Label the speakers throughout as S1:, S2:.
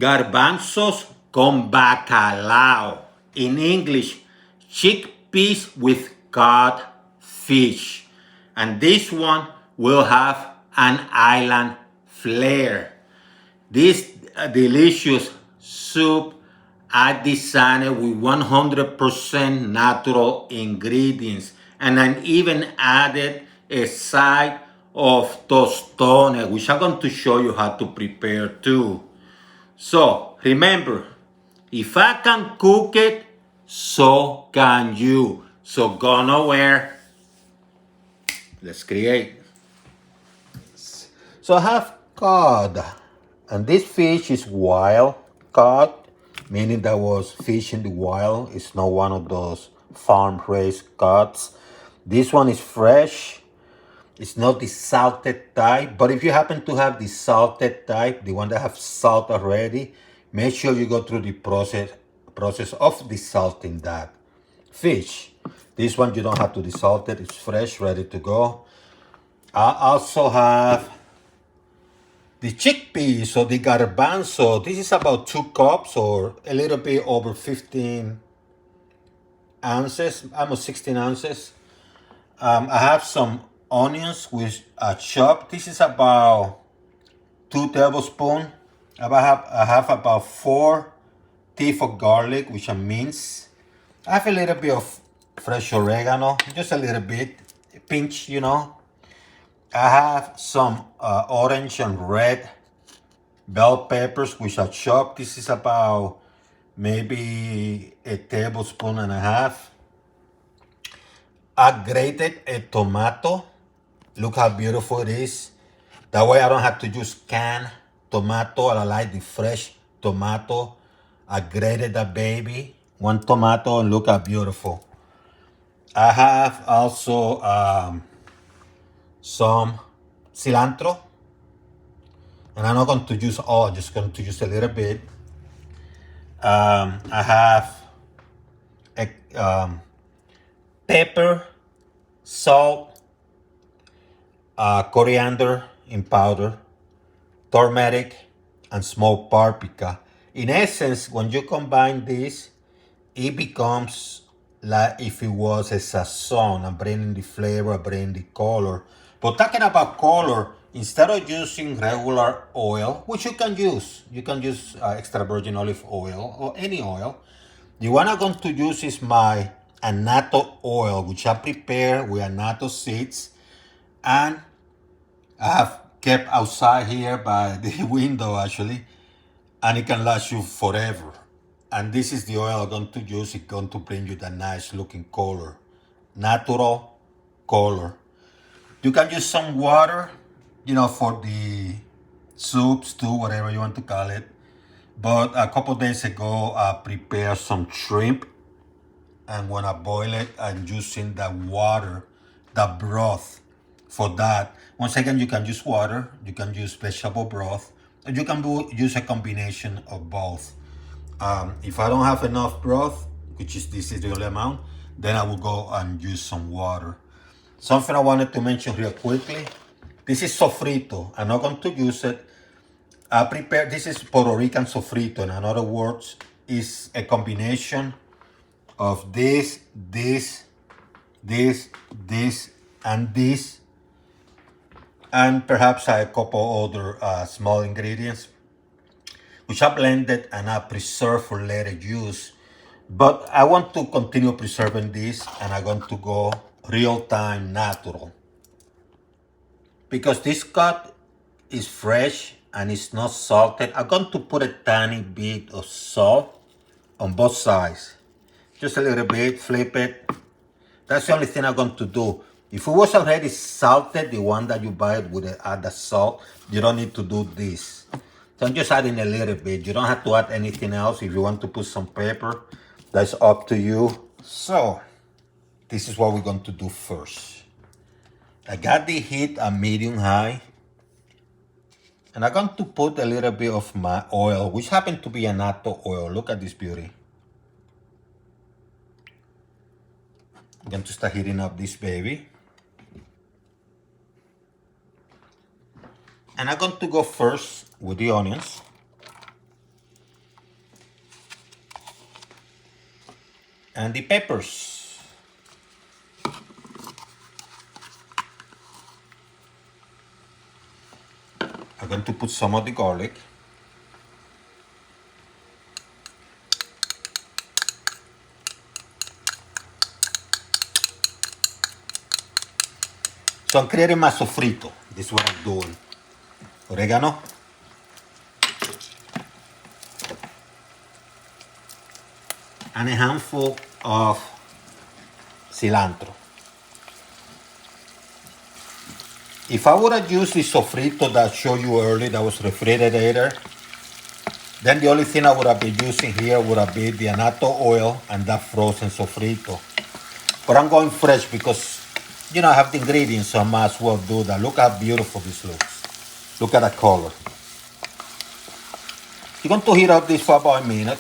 S1: Garbanzos con bacalao. In English, chickpeas with cod fish. And this one will have an island flair. This delicious soup I designed it with 100% natural ingredients, and I even added a side of tostones, which I'm going to show you how to prepare too. So remember, if I can cook it, so can you. So go nowhere. Let's create. So I have cod, and this fish is wild cod, meaning that was fish in the wild. It's not one of those farm-raised cods. This one is fresh. It's not the salted type, but if you happen to have the salted type, the one that have salt already, make sure you go through the process of desalting that fish. This one you don't have to desalt it. It's fresh, ready to go. I also have the chickpeas or the garbanzo. This is about 2 cups or a little bit over 15 ounces, almost 16 ounces. I have some onions which are chopped. This is about 2 tablespoons. I have about 4 teeth of garlic, which are minced. I have a little bit of fresh oregano, just a little bit, a pinch, you know. I have some orange and red bell peppers, which are chopped. This is about maybe a tablespoon and a half. I grated a tomato. Look how beautiful it is. That way I don't have to use canned tomato. I like the fresh tomato. I grated that baby. 1 tomato, and look how beautiful. I have also some cilantro. And I'm not going to use all, just going to use a little bit. I have a, pepper, salt, coriander in powder, turmeric, and smoked paprika. In essence, when you combine this, it becomes like if it was a sazon. I'm bringing the flavor, I'm bringing the color. But talking about color, instead of using regular oil, which you can use extra virgin olive oil or any oil. The one I'm going to use is my annatto oil, which I prepare with annatto seeds, and I have kept outside here by the window actually, and it can last you forever. And this is the oil I'm going to use. It's going to bring you that nice looking color, natural color. You can use some water, you know, for the soup, stew, whatever you want to call it. But a couple days ago, I prepared some shrimp. And when I boil it, I'm using that water, that broth for that. Once again, you can use water, you can use vegetable broth, and you can use a combination of both. If I don't have enough broth, this is the only amount, then I will go and use some water. Something I wanted to mention real quickly. This is sofrito. I'm not going to use it. I prepared, this is Puerto Rican sofrito. In other words, is a combination of this, and this, and perhaps a couple other small ingredients, which I blended and I preserved for later use. But I want to continue preserving this, and I'm going to go real-time natural. Because this cut is fresh and it's not salted, I'm going to put a tiny bit of salt on both sides. Just a little bit, flip it. That's the only thing I'm going to do. If it was already salted, the one that you buy would add the salt, you don't need to do this. So I'm just adding a little bit. You don't have to add anything else. If you want to put some pepper, that's up to you. So this is what we're going to do first. I got the heat at medium high. And I'm going to put a little bit of my oil, which happens to be annatto oil. Look at this beauty. I'm going to start heating up this baby. And I'm going to go first with the onions. and the peppers. I'm going to put some of the garlic. So I'm creating my sofrito. This is what I'm doing. Oregano. And a handful of cilantro. If I would have used the sofrito that I showed you earlier that was refrigerator, then the only thing I would have been using here would have been the annatto oil and that frozen sofrito. But I'm going fresh because, you know, I have the ingredients, so I might as well do that. Look how beautiful this looks. Look at that color. You're going to heat up this for about a minute.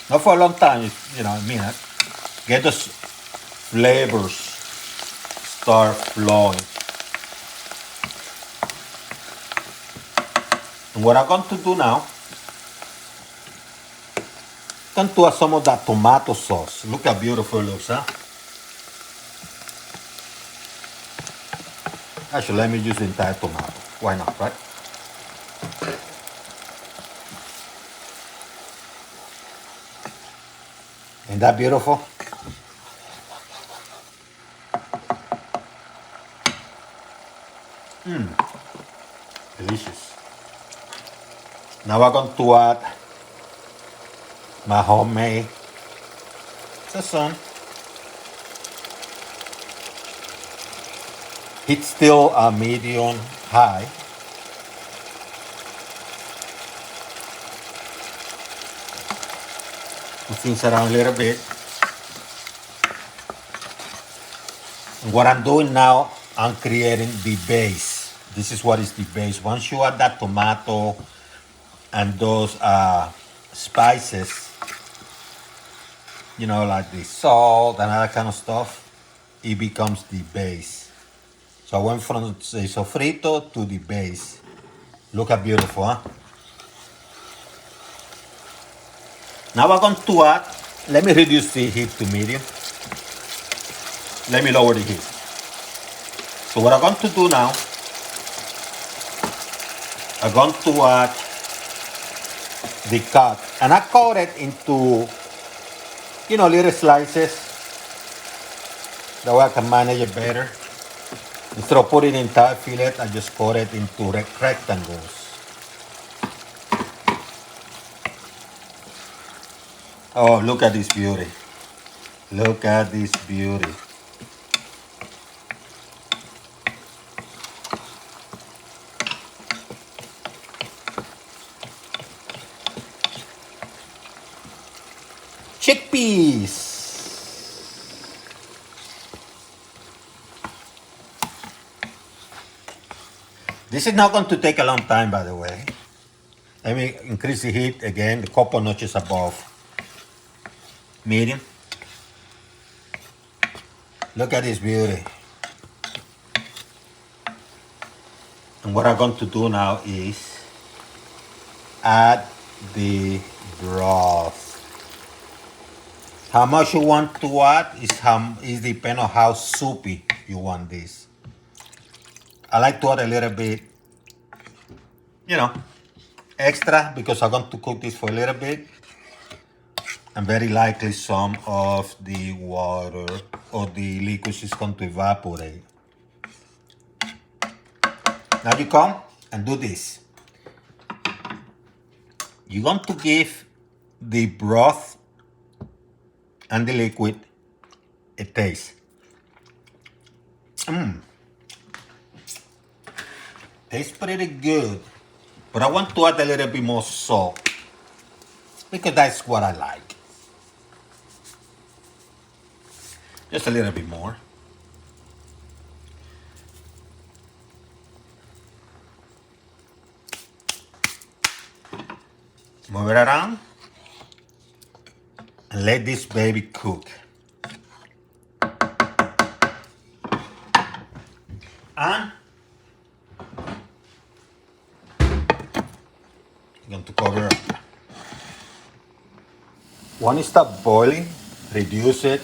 S1: Not for a long time, you know, a minute. Get those flavors start flowing. And what I'm going to do now, I'm going to add some of that tomato sauce. Look how beautiful it looks, huh? Actually, let me use the entire tomato. Why not, right? Ain't that beautiful? Delicious. Now I'm going to add my homemade sazon. Heat still a medium high. Things around a little bit. And what I'm doing now, I'm creating the base. This is what is the base. Once you add that tomato and those spices, you know, like the salt and other kind of stuff, it becomes the base. So I went from the sofrito to the base. Look how beautiful, huh? Now we're going to add, let me reduce the heat to medium. Let me lower the heat. So what I'm going to do now, I'm going to add the cut. And I cut it into, you know, little slices. That way I can manage it better. Instead of putting in entire fillet, I just cut it into rectangles. Oh, look at this beauty. Look at this beauty. Chickpeas. This is not going to take a long time, by the way. Let me increase the heat again, a couple notches above medium. Look at this beauty. And what I'm going to do now is add the broth. How much you want to add is depend on how soupy you want this. I like to add a little bit, you know, extra because I'm going to cook this for a little bit. And very likely some of the water or the liquid is going to evaporate. Now you come and do this. You're going to give the broth and the liquid a taste. Tastes pretty good, but I want to add a little bit more salt because that's what I like. Just a little bit more. Move it around and let this baby cook. And I'm going to cover up. When it stops boiling, reduce it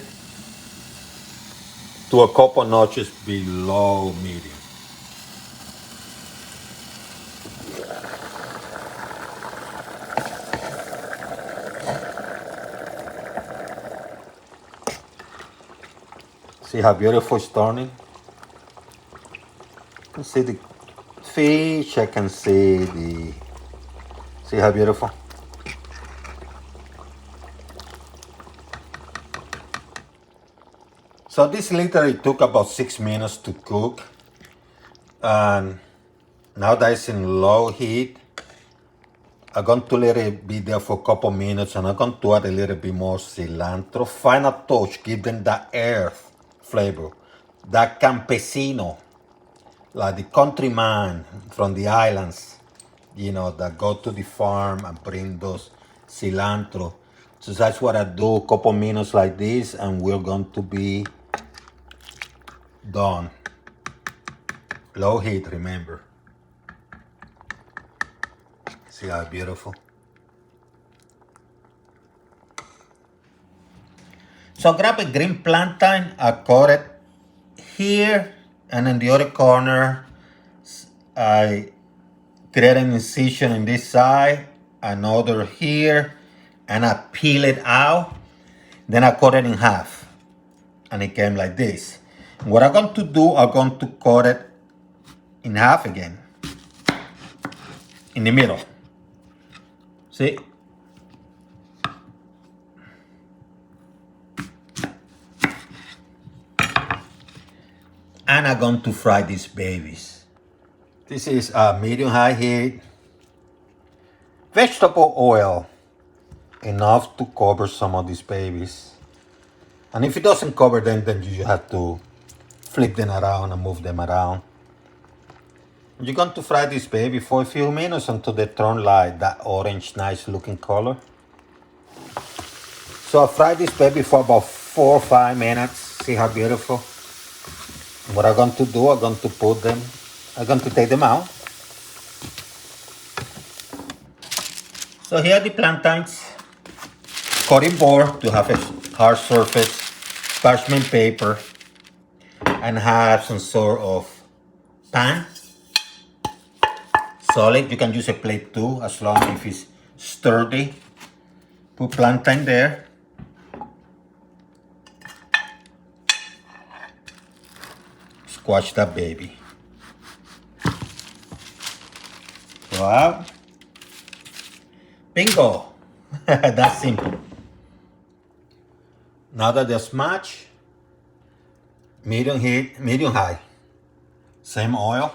S1: to a couple notches below medium. See how beautiful it's turning? You can see the fish, I can see how beautiful? So this literally took about 6 minutes to cook. And now that it's in low heat, I'm going to let it be there for a couple minutes, and I'm going to add a little bit more cilantro. Final touch, give them that earth flavor, that campesino, like the countryman from the islands, that go to the farm and bring those cilantro. So that's what I do, a couple minutes like this, and we're going to be done. Low heat, remember. See how beautiful? So grab a green plantain, I cut it here, and in the other corner, I create an incision in this side, another here, and I peel it out. Then I cut it in half, and it came like this. What I'm going to do, I'm going to cut it in half again, in the middle. See? And I'm going to fry these babies. This is a medium-high heat. Vegetable oil, enough to cover some of these babies. And if it doesn't cover them, then you have to flip them around and move them around. You're going to fry this baby for a few minutes until they turn like that orange, nice looking color. So I fried this baby for about 4 or 5 minutes. See how beautiful? What I'm going to do, I'm going to take them out. So here are the plantains. Cutting board to have a hard surface, parchment paper, and have some sort of pan. Solid, you can use a plate too, as long as it's sturdy. Put plantain there. Squash that baby. Go out. Bingo! That's simple. Now that they're smashed, medium heat, medium high. Same oil.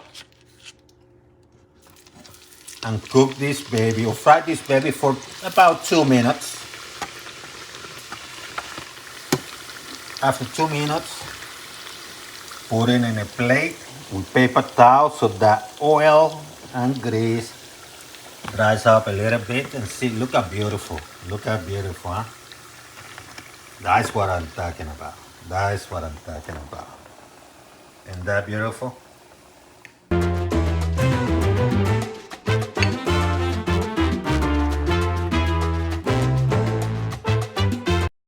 S1: And cook this baby, or fry this baby for about 2 minutes. After 2 minutes, put it in a plate with paper towel so that oil and grease dries up a little bit. And see, look how beautiful. Look how beautiful, huh? That's what I'm talking about. That's what I'm talking about. Isn't that beautiful?